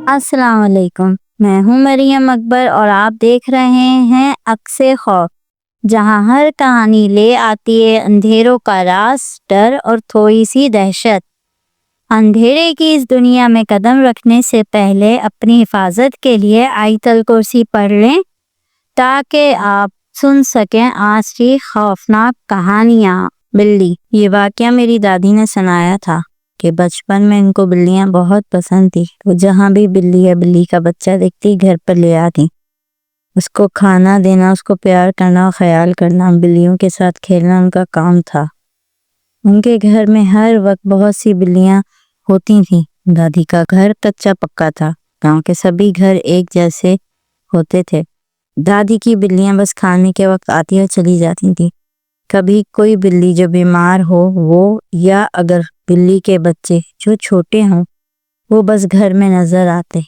السلام علیکم، میں ہوں مریم اکبر اور آپ دیکھ رہے ہیں عکس خوف، جہاں ہر کہانی لے آتی ہے اندھیروں کا راز، ڈر اور تھوڑی سی دہشت۔ اندھیرے کی اس دنیا میں قدم رکھنے سے پہلے اپنی حفاظت کے لیے آیت الکرسی پڑھ لیں تاکہ آپ سن سکیں آج کی خوفناک کہانیاں۔ بلی، یہ واقعہ میری دادی نے سنایا تھا کہ بچپن میں ان کو بلیاں بہت پسند تھی۔ وہ جہاں بھی بلی یا بلی کا بچہ دیکھتی گھر پر لے آتی، اس کو کھانا دینا، اس کو پیار کرنا اور خیال کرنا، بلیوں کے ساتھ کھیلنا ان کا کام تھا۔ ان کے گھر میں ہر وقت بہت سی بلیاں ہوتی تھیں۔ دادی کا گھر کچا پکا تھا، گاؤں کے سبھی گھر ایک جیسے ہوتے تھے۔ دادی کی بلیاں بس کھانے کے وقت آتی اور چلی جاتی تھیں۔ کبھی کوئی بلی جو بیمار ہو وہ، یا اگر بلی کے بچے جو چھوٹے ہوں وہ بس گھر میں نظر آتے۔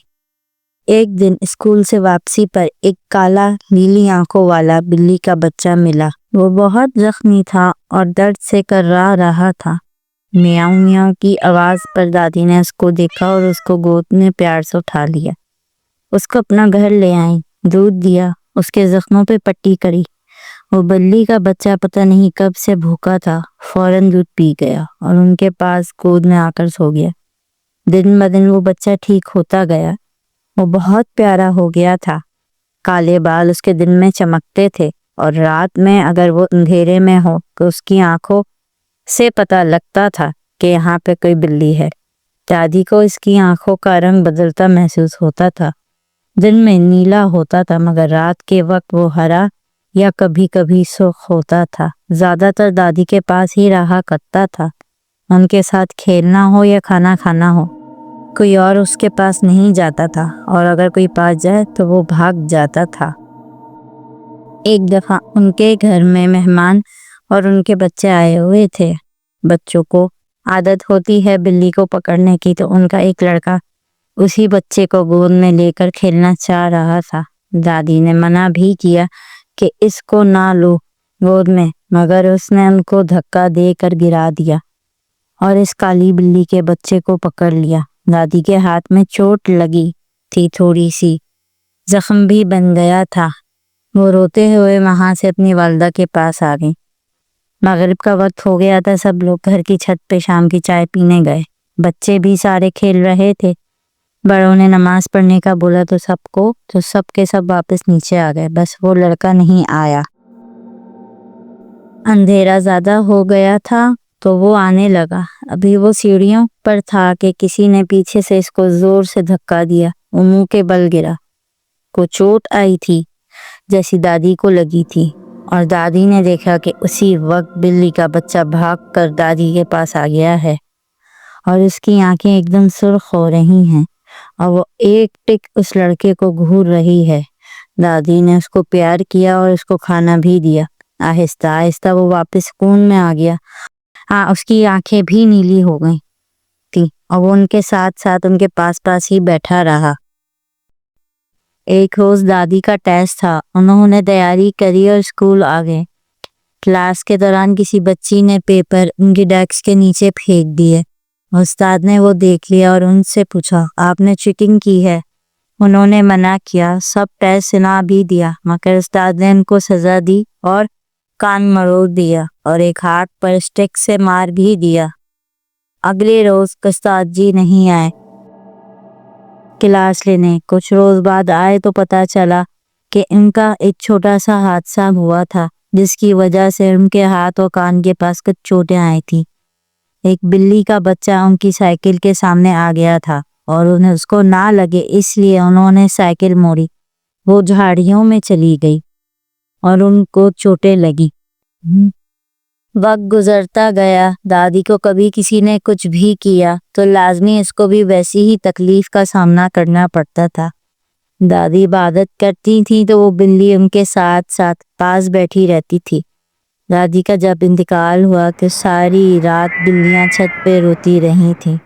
ایک دن اسکول سے واپسی پر ایک کالا نیلی آنکھوں والا بلی کا بچہ ملا۔ وہ بہت زخمی تھا اور درد سے کرا رہا تھا۔ میاؤں میاؤں کی آواز پر دادی نے اس کو دیکھا اور اس کو گود میں پیار سے اٹھا لیا۔ اس کو اپنا گھر لے آئیں، دودھ دیا، اس کے زخموں پہ پٹی کری۔ وہ بلی کا بچہ پتہ نہیں کب سے بھوکا تھا، فوراً دودھ پی گیا اور ان کے پاس گود میں آ کر سو گیا۔ دن بدن وہ بچہ ٹھیک ہوتا گیا۔ وہ بہت پیارا ہو گیا تھا۔ کالے بال اس کے دن میں چمکتے تھے اور رات میں اگر وہ اندھیرے میں ہو تو اس کی آنکھوں سے پتہ لگتا تھا کہ یہاں پہ کوئی بلی ہے۔ دادی کو اس کی آنکھوں کا رنگ بدلتا محسوس ہوتا تھا۔ دن میں نیلا ہوتا تھا مگر رات کے وقت وہ ہرا یا کبھی کبھی سرخ ہوتا تھا۔ زیادہ تر دادی کے پاس ہی رہا کرتا تھا۔ ان کے ساتھ کھیلنا ہو یا کھانا کھانا ہو، کوئی اور اس کے پاس نہیں جاتا تھا، اور اگر کوئی پاس جائے تو وہ بھاگ جاتا تھا۔ ایک دفعہ ان کے گھر میں مہمان اور ان کے بچے آئے ہوئے تھے۔ بچوں کو عادت ہوتی ہے بلی کو پکڑنے کی، تو ان کا ایک لڑکا اسی بچے کو گود میں لے کر کھیلنا چاہ رہا تھا۔ دادی نے منع بھی کیا کہ اس کو نہ لو گود میں، مگر اس نے ان کو دھکا دے کر گرا دیا اور اس کالی بلی کے بچے کو پکڑ لیا۔ دادی کے ہاتھ میں چوٹ لگی تھی، تھوڑی سی زخم بھی بن گیا تھا۔ وہ روتے ہوئے وہاں سے اپنی والدہ کے پاس آ گئی۔ مغرب کا وقت ہو گیا تھا، سب لوگ گھر کی چھت پہ شام کی چائے پینے گئے۔ بچے بھی سارے کھیل رہے تھے۔ بڑوں نے نماز پڑھنے کا بولا تو سب کے سب واپس نیچے آ گئے، بس وہ لڑکا نہیں آیا۔ اندھیرا زیادہ ہو گیا تھا تو وہ آنے لگا۔ ابھی وہ سیڑھیوں پر تھا کہ کسی نے پیچھے سے اس کو زور سے دھکا دیا۔ وہ منہ کے بل گرا۔ کو چوٹ آئی تھی جیسی دادی کو لگی تھی، اور دادی نے دیکھا کہ اسی وقت بلی کا بچہ بھاگ کر دادی کے پاس آ گیا ہے اور اس کی آنکھیں ایک دم سرخ ہو رہی ہیں اور وہ ایک ٹک اس لڑکے کو گھور رہی ہے۔ دادی نے اس کو پیار کیا اور اس کو کھانا بھی دیا۔ آہستہ آہستہ وہ واپس سکون میں آ گیا۔ اس کی آنکھیں بھی نیلی ہو گئی تھی اور وہ ان کے ساتھ ساتھ ان کے پاس پاس ہی بیٹھا رہا۔ ایک روز دادی کا ٹیسٹ تھا، انہوں نے تیاری کری اور اسکول آ گئے۔ کلاس کے دوران کسی بچی نے پیپر ان کی ڈیسک کے نیچے پھینک دیے۔ استاد نے وہ دیکھ لیا اور ان سے پوچھا، آپ نے چیٹنگ کی ہے؟ انہوں نے منع کیا، سب ٹیسٹ سنا بھی دیا، مگر استاد نے ان کو سزا دی اور کان مروڑ دیا اور ایک ہاتھ پر اسٹک سے مار بھی دیا۔ اگلے روز استاد جی نہیں آئے کلاس لینے۔ کچھ روز بعد آئے تو پتہ چلا کہ ان کا ایک چھوٹا سا حادثہ ہوا تھا جس کی وجہ سے ان کے ہاتھ اور کان کے پاس کچھ چوٹیں آئی تھی۔ ایک بلی کا بچہ ان کی سائیکل کے سامنے آ گیا تھا اور انہیں اس کو نہ لگے اس لیے انہوں نے سائیکل موڑی۔ وہ جھاڑیوں میں چلی گئی اور ان کو چوٹیں لگی۔ وقت گزرتا گیا، دادی کو کبھی کسی نے کچھ بھی کیا تو لازمی اس کو بھی ویسی ہی تکلیف کا سامنا کرنا پڑتا تھا۔ دادی عبادت کرتی تھی تو وہ بلی ان کے ساتھ ساتھ پاس بیٹھی رہتی تھی۔ دادی کا جب انتقال ہوا تو ساری رات بلیاں چھت پہ روتی رہی تھیں۔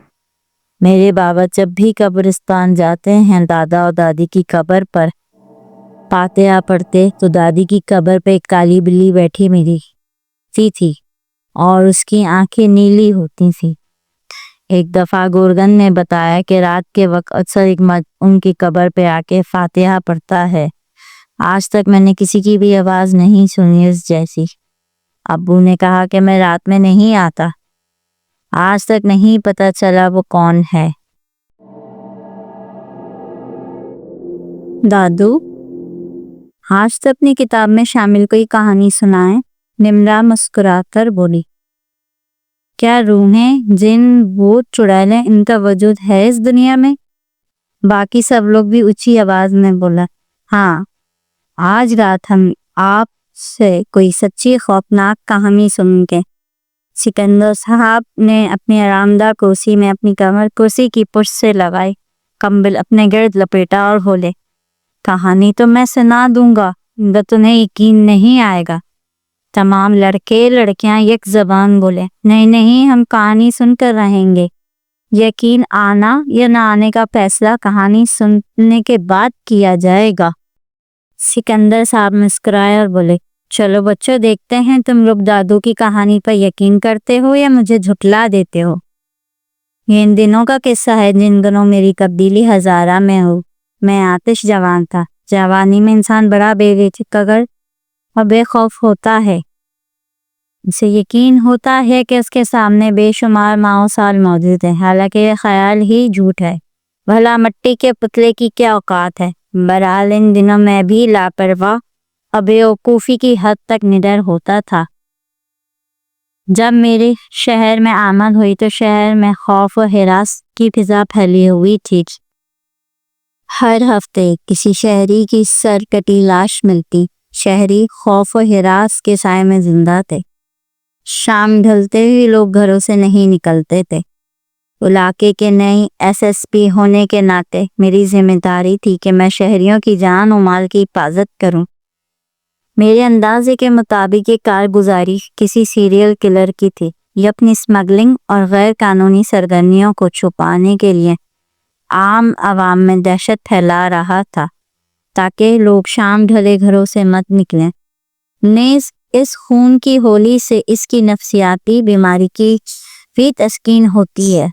میرے بابا جب بھی قبرستان جاتے ہیں دادا اور دادی کی قبر پر فاتحہ پڑھتے تو دادی کی قبر پہ ایک کالی بلی بیٹھی ملی تھی اور اس کی آنکھیں نیلی ہوتی تھی۔ ایک دفعہ گورگن نے بتایا کہ رات کے وقت اکثر ایک مرد ان کی قبر پہ آ کے فاتحہ پڑھتا ہے۔ آج تک میں نے کسی کی بھی آواز نہیں سنی اس جیسی۔ ابو نے کہا کہ میں رات میں نہیں آتا۔ آج تک نہیں پتہ چلا وہ کون ہے۔ دادو، آج تو اپنی کتاب میں شامل کوئی کہانی سنائیں۔ نمرا مسکرا کر بولی، کیا روحیں، جن، بھوت، چڑیلیں، ان کا وجود ہے اس دنیا میں؟ باقی سب لوگ بھی اونچی آواز میں بولا، ہاں، آج رات ہم آپ سے کوئی سچی خوفناک کہانی سن کے۔ سکندر صاحب نے اپنی آرام دہ کرسی میں اپنی کمر کرسی کی پشت سے لگائی، کمبل اپنے گرد لپیٹا اور بولے، کہانی تو میں سنا دوں گا، مگر تمہیں یقین نہیں آئے گا۔ تمام لڑکے لڑکیاں یک زبان بولے، نہیں نہیں، ہم کہانی سن کر رہیں گے۔ یقین آنا یا نہ آنے کا فیصلہ کہانی سننے کے بعد کیا جائے گا۔ سکندر صاحب مسکرائے اور بولے، چلو بچوں، دیکھتے ہیں تم لوگ دادو کی کہانی پر یقین کرتے ہو یا مجھے جھٹلا دیتے ہو۔ یہ ان دنوں کا قصہ ہے جن دنوں میری تبدیلی ہزارہ میں ہو۔ میں آتش جوان تھا۔ جوانی میں انسان بڑا بے فکر اور بے خوف ہوتا ہے۔ اسے یقین ہوتا ہے کہ اس کے سامنے بے شمار ماہ و سال موجود ہیں، حالانکہ یہ خیال ہی جھوٹ ہے۔ بھلا مٹی کے پتلے کی کیا اوقات ہے؟ بہرحال ان دنوں میں بھی لاپرواہ اور بیوقوفی کی حد تک نڈر ہوتا تھا۔ جب میرے شہر میں آمد ہوئی تو شہر میں خوف و ہراس کی فضا پھیلی ہوئی تھی۔ ہر ہفتے کسی شہری کی سرکٹی لاش ملتی۔ شہری خوف و ہراس کے سائے میں زندہ تھے۔ شام ڈھلتے ہی لوگ گھروں سے نہیں نکلتے تھے۔ علاقے کے نئی ایس ایس پی ہونے کے ناطے میری ذمہ داری تھی کہ میں شہریوں کی جان و مال کی حفاظت کروں۔ میرے اندازے کے مطابق یہ کارگزاری کسی سیریل کلر کی تھی۔ یہ اپنی اسمگلنگ اور غیر قانونی سرگرمیوں کو چھپانے کے لیے عام عوام میں دہشت پھیلا رہا تھا تاکہ لوگ شام ڈھلے گھروں سے مت نکلیں۔ نیز اس خون کی ہولی سے اس کی نفسیاتی بیماری کی بھی تسکین ہوتی ہے۔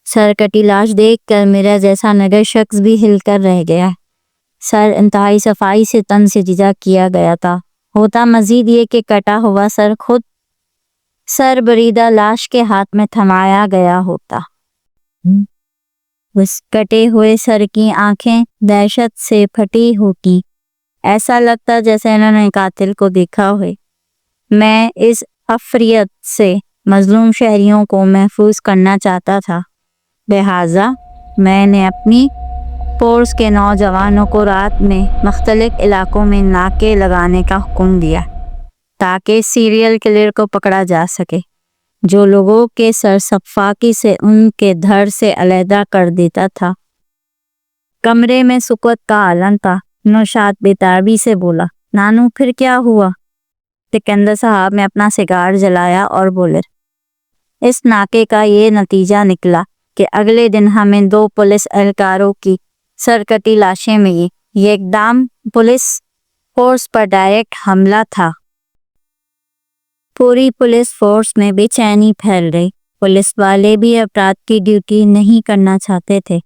سرکٹی لاش دیکھ کر میرا جیسا نگر شخص بھی ہل کر رہ گیا۔ سر انتہائی صفائی سے تن سے جدا کیا گیا تھا۔ ہوتا مزید یہ کہ کٹا ہوا سر خود سر بریدہ لاش کے ہاتھ میں تھمایا گیا ہوتا۔ اس کٹے ہوئے سر کی آنکھیں دہشت سے پھٹی ہوتی۔ ایسا لگتا جیسے انہوں نے قاتل کو دیکھا ہوئے۔ میں اس افریت سے مظلوم شہریوں کو محفوظ کرنا چاہتا تھا، لہٰذا میں نے اپنی فورس کے نوجوانوں کو رات میں مختلف علاقوں میں ناکے لگانے کا حکم دیا تاکہ سیریل کلر کو پکڑا جا سکے، جو لوگوں کے سر صفاقی سے ان کے دھڑ سے علیحدہ کر دیتا تھا۔ کمرے میں سکوت کا عالم تھا۔ نوشاد بے تابی سے بولا، نانو پھر کیا ہوا؟ سکندر صاحب نے اپنا سگار جلایا اور بولے، اس ناکے کا یہ نتیجہ نکلا کہ اگلے دن ہمیں 2 پولیس اہلکاروں کی سرکٹی لاشیں ملی۔ یہ اقدام پولیس فورس پر ڈائریکٹ حملہ تھا۔ پوری پولیس فورس میں بے چینی پھیل گئی۔ پولیس والے بھی افراد کی ڈیوٹی نہیں کرنا چاہتے تھے۔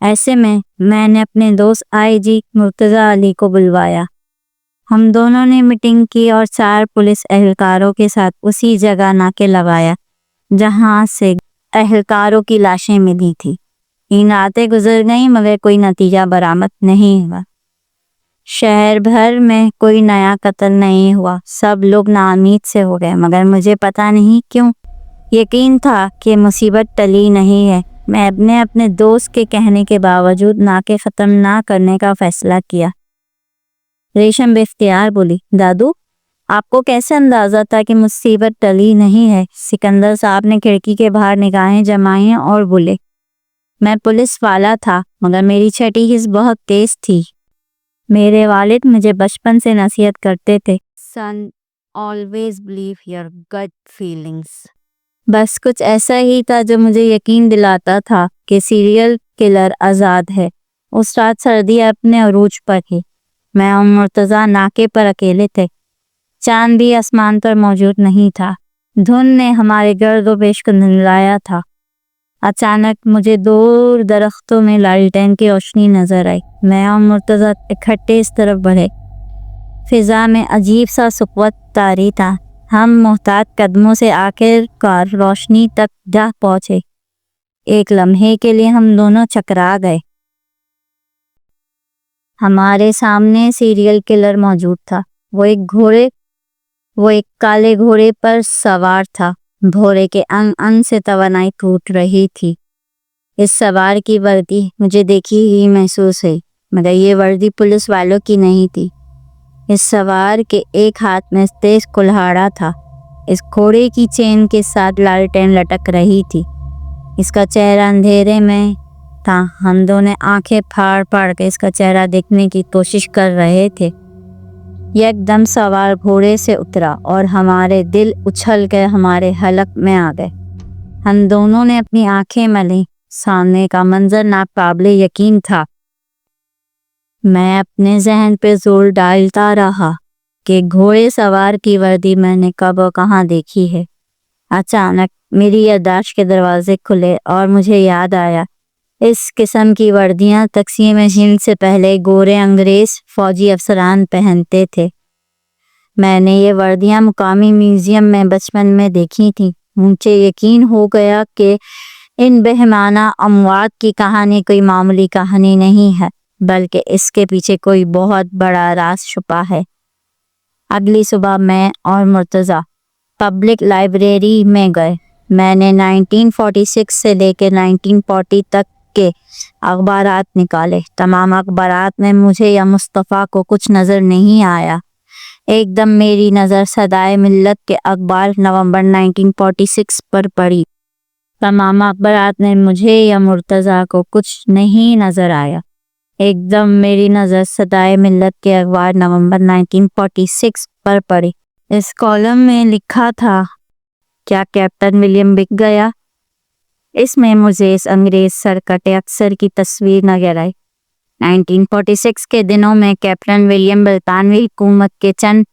ایسے میں نے اپنے دوست آئی جی مرتضیٰ علی کو بلوایا۔ ہم دونوں نے میٹنگ کی اور 4 پولیس اہلکاروں کے ساتھ اسی جگہ ناکے لگایا جہاں سے اہلکاروں کی لاشیں ملی تھی۔ 3 راتیں گزر گئیں مگر کوئی نتیجہ برآمد نہیں ہوا۔ شہر بھر میں کوئی نیا قتل نہیں ہوا۔ سب لوگ ناامید سے ہو گئے، مگر مجھے پتہ نہیں کیوں یقین تھا کہ مصیبت ٹلی نہیں ہے۔ میں نے اپنے دوست کے کہنے کے باوجود ناکے ختم نہ کرنے کا فیصلہ کیا۔ ریشم بے اختیار بولی، دادو، آپ کو کیسے اندازہ تھا کہ مصیبت ٹلی نہیں ہے؟ سکندر صاحب نے کھڑکی کے باہر نگاہیں جمائیں اور بولے، میں پولیس والا تھا مگر میری چھٹی حس بہت تیز تھی۔ میرے والد مجھے بچپن سے نصیحت کرتے تھے، سن always believe your gut feelings۔ بس کچھ ایسا ہی تھا جو مجھے یقین دلاتا تھا کہ سیریل کلر آزاد ہے۔ اس رات سردی اپنے عروج پر تھی۔ میں اور مرتضیٰ ناکے پر اکیلے تھے۔ چاند بھی آسمان پر موجود نہیں تھا۔ دھند نے ہمارے گرد و پیش کو دھندلایا تھا۔ اچانک مجھے دور درختوں میں لالٹین کی روشنی نظر آئی۔ میں اور مرتضیٰ اکٹھے اس طرف بڑھے۔ فضا میں عجیب سا سکوت طاری تھا۔ ہم محتاط قدموں سے آخر کار روشنی تک جا پہنچے۔ ایک لمحے کے لیے ہم دونوں چکرا گئے۔ ہمارے سامنے سیریل کلر موجود تھا۔ وہ ایک کالے گھوڑے پر سوار تھا۔ گھوڑے کے انگ انگ سے توانائی ٹوٹ رہی تھی۔ اس سوار کی وردی مجھے دیکھی ہی محسوس ہوئی، مگر یہ وردی پولیس والوں کی نہیں تھی۔ اس سوار کے ایک ہاتھ میں تیز کلہاڑا تھا۔ اس گھوڑے کی چین کے ساتھ لالٹین لٹک رہی تھی۔ اس کا چہرہ اندھیرے میں تھا۔ ہم دونوں آنکھیں پھاڑ پھاڑ کے اس کا چہرہ دیکھنے کی کوشش کر رہے تھے۔ یک دم سوار گھوڑے سے اترا اور ہمارے دل اچھل کے ہمارے حلق میں آ گئے۔ ہم دونوں نے اپنی آنکھیں ملیں۔ سامنے کا منظر ناقابل یقین تھا۔ میں اپنے ذہن پہ زور ڈالتا رہا کہ گھوڑے سوار کی وردی میں نے کب اور کہاں دیکھی ہے۔ اچانک میری یادداشت کے دروازے کھلے اور مجھے یاد آیا، اس قسم کی وردیاں تقسیم ہند سے پہلے گورے انگریز فوجی افسران پہنتے تھے۔ میں نے یہ وردیاں مقامی میوزیم میں بچپن میں دیکھی تھیں۔ مجھے یقین ہو گیا کہ ان بہمانہ اموات کی کہانی کوئی معمولی کہانی نہیں ہے، بلکہ اس کے پیچھے کوئی بہت بڑا راز چھپا ہے۔ اگلی صبح میں اور مرتضیٰ پبلک لائبریری میں گئے۔ میں نے 1946 سے لے کے 1940 تک کے اخبارات نکالے۔ تمام اخبارات میں مجھے یا مصطفیٰ کو کچھ نظر نہیں آیا۔ ایک دم میری نظر صدائے ملت کے اخبار نومبر 1946 پر پڑی۔ تمام اخبارات میں مجھے یا مرتضیٰ کو کچھ نہیں نظر آیا۔ ایک دم میری نظر صدائے ملت کے اخبار نومبر 1946 پر پڑی۔ اس کالم میں لکھا تھا، کیا کیپٹن ولیم بک گیا؟ اس میں مجھے اس انگریز سرکٹ افسر کی تصویر نظر آئی۔ 1946 کے دنوں میں کیپٹن ولیم برطانوی حکومت کے چند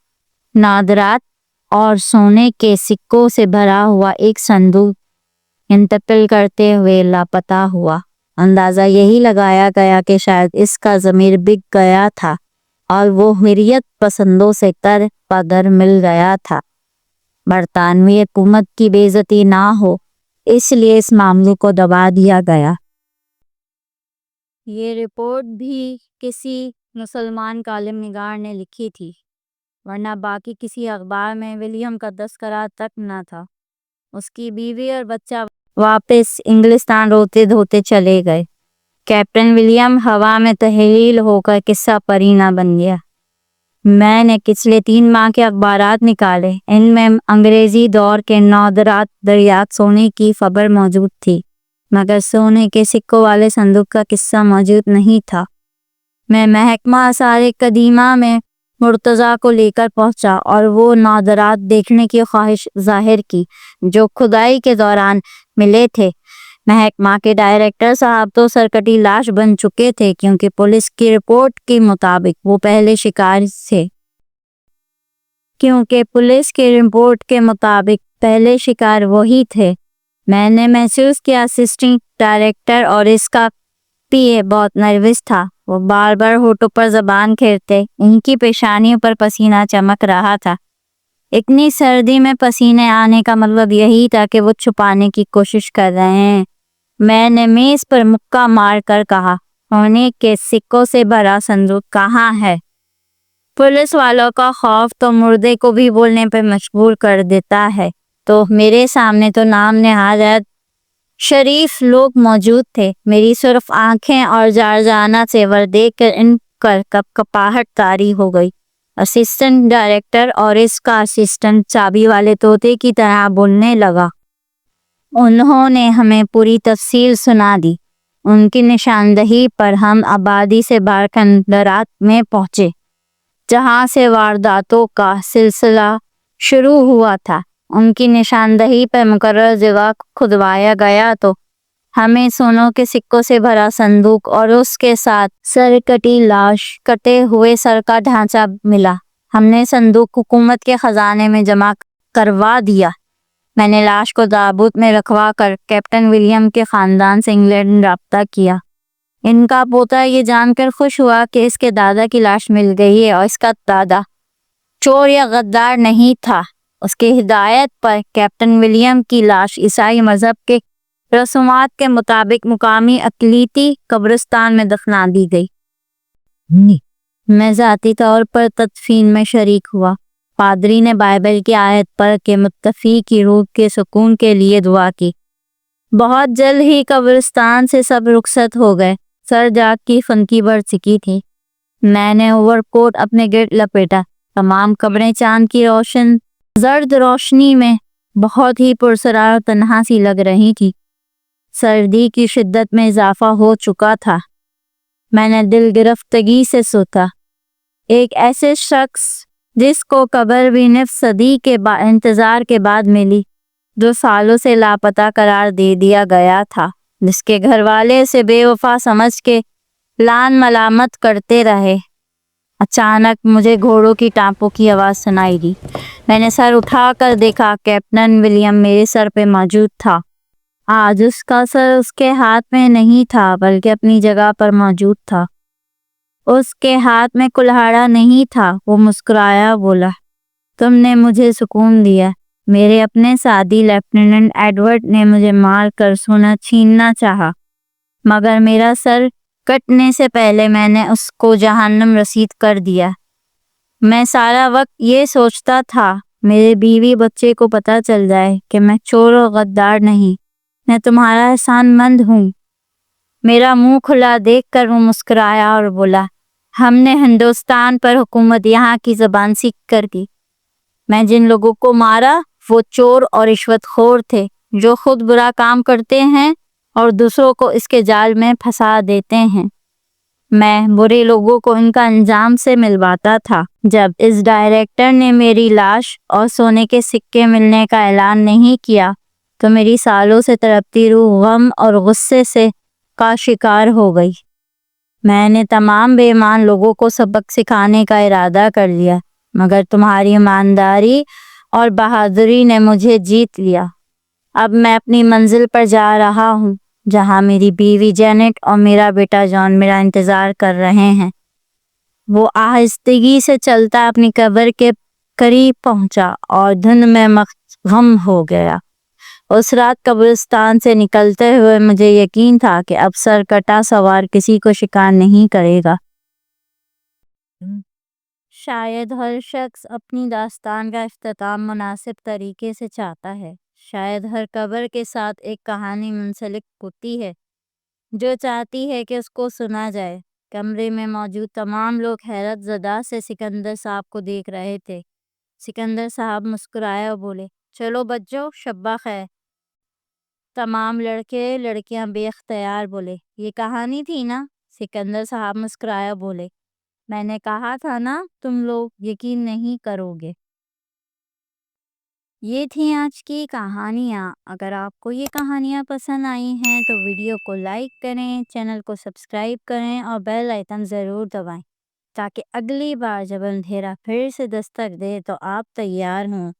نادرات اور سونے کے سکوں سے بھرا ہوا ایک صندوق منتقل کرتے ہوئے لاپتہ ہوا۔ اندازہ یہی لگایا گیا کہ شاید اس کا ضمیر بک گیا تھا اور وہ حریت پسندوں سے تر پدر مل گیا تھا۔ برطانوی حکومت کی بے عزتی نہ ہو، اس لیے اس معاملے کو دبا دیا گیا۔ یہ رپورٹ بھی کسی مسلمان کالم نگار نے لکھی تھی، ورنہ باقی کسی اخبار میں ولیم کا تذکرہ تک نہ تھا۔ اس کی بیوی اور بچہ واپس انگلستان روتے دھوتے چلے گئے۔ کیپٹن ولیم ہوا میں تحلیل ہو کر قصہ پرینہ بن گیا۔ میں نے پچھلے 3 ماہ کے اخبارات نکالے۔ ان میں انگریزی دور کے نادرات دریافت سونے کی خبر موجود تھی، مگر سونے کے سکوں والے صندوق کا قصہ موجود نہیں تھا۔ میں محکمہ آثار قدیمہ میں مرتضیٰ کو لے کر پہنچا اور وہ نادرات دیکھنے کی خواہش ظاہر کی جو کھدائی کے دوران ملے تھے۔ محکمہ کے ڈائریکٹر صاحب تو سرکٹی لاش بن چکے تھے، کیونکہ پولیس کی رپورٹ کے مطابق وہ پہلے شکار وہی تھے۔ میں نے محسوس کیا اسسٹنٹ ڈائریکٹر اور اس کا پی اے بہت نروس تھا۔ وہ بار بار ہونٹوں پر زبان پھیرتے، ان کی پیشانیوں پر پسینہ چمک رہا تھا۔ اتنی سردی میں پسینے آنے کا مطلب یہی تھا کہ وہ چھپانے کی کوشش کر رہے ہیں۔ میں نے میز پر مکہ مار کر کہا، سونے کے سکوں سے بھرا صندوق کہاں ہے؟ پولیس والوں کا خوف تو مردے کو بھی بولنے پر مجبور کر دیتا ہے۔ تو میرے سامنے تو نام نہاد شریف لوگ موجود تھے۔ میری صرف آنکھیں اور جارجانہ زیور دیکھ کر ان پر کپاہٹ طاری ہو گئی۔ اسسٹنٹ ڈائریکٹر اور اس کا اسسٹنٹ چابی والے طوطے کی طرح بولنے لگا۔ انہوں نے ہمیں پوری تفصیل سنا دی۔ ان کی نشاندہی پر ہم آبادی سے باہر کھنڈرات میں پہنچے، جہاں سے وارداتوں کا سلسلہ شروع ہوا تھا۔ ان کی نشاندہی پر مقررہ جگہ کھدوایا گیا تو ہمیں سونوں کے سکوں سے بھرا صندوق اور اس کے ساتھ سرکٹی لاش، کٹے ہوئے سر کا ڈھانچہ ملا۔ ہم نے صندوق حکومت کے خزانے میں جمع کروا دیا۔ میں نے لاش کو تابوت میں رکھوا کر کیپٹن ولیم کے خاندان سے انگلینڈ رابطہ کیا۔ ان کا پوتا یہ جان کر خوش ہوا کہ اس کے دادا کی لاش مل گئی ہے اور اس کا دادا چور یا غدار نہیں تھا۔ اس کی ہدایت پر کیپٹن ولیم کی لاش عیسائی مذہب کے رسومات کے مطابق مقامی اقلیتی قبرستان میں دفنا دی گئی۔ میں ذاتی طور پر تدفین میں شریک ہوا۔ پادری نے بائبل کی آیت پڑھ کے متوفی کی روح کے سکون کے لیے دعا کی۔ بہت جلد ہی قبرستان سے سب رخصت ہو گئے۔ سر جاگ کی فنکی بڑھ چکی تھی۔ میں نے اوور کوٹ اپنے گرد لپیٹا۔ تمام قبریں چاند کی روشن زرد روشنی میں بہت ہی پرسرار اور تنہا سی لگ رہی تھی۔ سردی کی شدت میں اضافہ ہو چکا تھا۔ میں نے دل گرفتگی سے سوچا، ایک ایسے شخص جس کو قبر بھی نصف صدی کے انتظار کے بعد ملی، جو سالوں سے لاپتہ قرار دے دیا گیا تھا، جس کے گھر والے اسے بے وفا سمجھ کے لان ملامت کرتے رہے۔ اچانک مجھے گھوڑوں کی ٹانپوں کی آواز سنائی دی۔ میں نے سر اٹھا کر دیکھا، کیپٹن ولیم میرے سر پہ موجود تھا۔ آج اس کا سر اس کے ہاتھ میں نہیں تھا بلکہ اپنی جگہ پر موجود تھا۔ اس کے ہاتھ میں کلہاڑا نہیں تھا۔ وہ مسکرایا، بولا، تم نے مجھے سکون دیا۔ میرے اپنے ساتھی لیفٹیننٹ ایڈورڈ نے مجھے مار کر سونا چھیننا چاہا، مگر میرا سر کٹنے سے پہلے میں نے اس کو جہنم رسید کر دیا۔ میں سارا وقت یہ سوچتا تھا، میرے بیوی بچے کو پتہ چل جائے کہ میں چور و غدار نہیں، میں تمہارا احسان مند ہوں۔ میرا منہ کھلا دیکھ کر وہ مسکرایا اور بولا، ہم نے ہندوستان پر حکومت یہاں کی زبان سیکھ کر کی۔ میں جن لوگوں کو مارا وہ چور اور رشوت خور تھے، جو خود برا کام کرتے ہیں اور دوسروں کو اس کے جال میں پھنسا دیتے ہیں۔ میں برے لوگوں کو ان کا انجام سے ملواتا تھا۔ جب اس ڈائریکٹر نے میری لاش اور سونے کے سکے ملنے کا اعلان نہیں کیا تو میری سالوں سے تڑپتی روح غم اور غصے سے کا شکار ہو گئی۔ میں نے تمام بے ایمان لوگوں کو سبق سکھانے کا ارادہ کر لیا، مگر تمہاری ایمانداری اور بہادری نے مجھے جیت لیا۔ اب میں اپنی منزل پر جا رہا ہوں، جہاں میری بیوی جینٹ اور میرا بیٹا جان میرا انتظار کر رہے ہیں۔ وہ آہستگی سے چلتا اپنی قبر کے قریب پہنچا اور دھند میں مغم ہو گیا۔ اس رات قبرستان سے نکلتے ہوئے مجھے یقین تھا کہ اب سر کٹا سوار کسی کو شکار نہیں کرے گا۔ شاید ہر شخص اپنی داستان کا اختتام مناسب طریقے سے چاہتا ہے۔ شاید ہر قبر کے ساتھ ایک کہانی منسلک ہوتی ہے جو چاہتی ہے کہ اس کو سنا جائے۔ کمرے میں موجود تمام لوگ حیرت زدہ سے سکندر صاحب کو دیکھ رہے تھے۔ سکندر صاحب مسکرائے اور بولے، چلو بچوں، شب خیر۔ تمام لڑکے لڑکیاں بے اختیار بولے، یہ کہانی تھی نا؟ سکندر صاحب مسکرائے اور بولے، میں نے کہا تھا نا تم لوگ یقین نہیں کرو گے۔ یہ تھی آج کی کہانیاں۔ اگر آپ کو یہ کہانیاں پسند آئی ہیں تو ویڈیو کو لائک کریں، چینل کو سبسکرائب کریں اور بیل آئیکن ضرور دبائیں تاکہ اگلی بار جب اندھیرا پھر سے دستک دے تو آپ تیار ہوں۔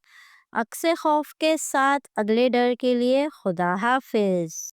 عکس خوف کے ساتھ اگلے ڈر کے لیے خدا حافظ۔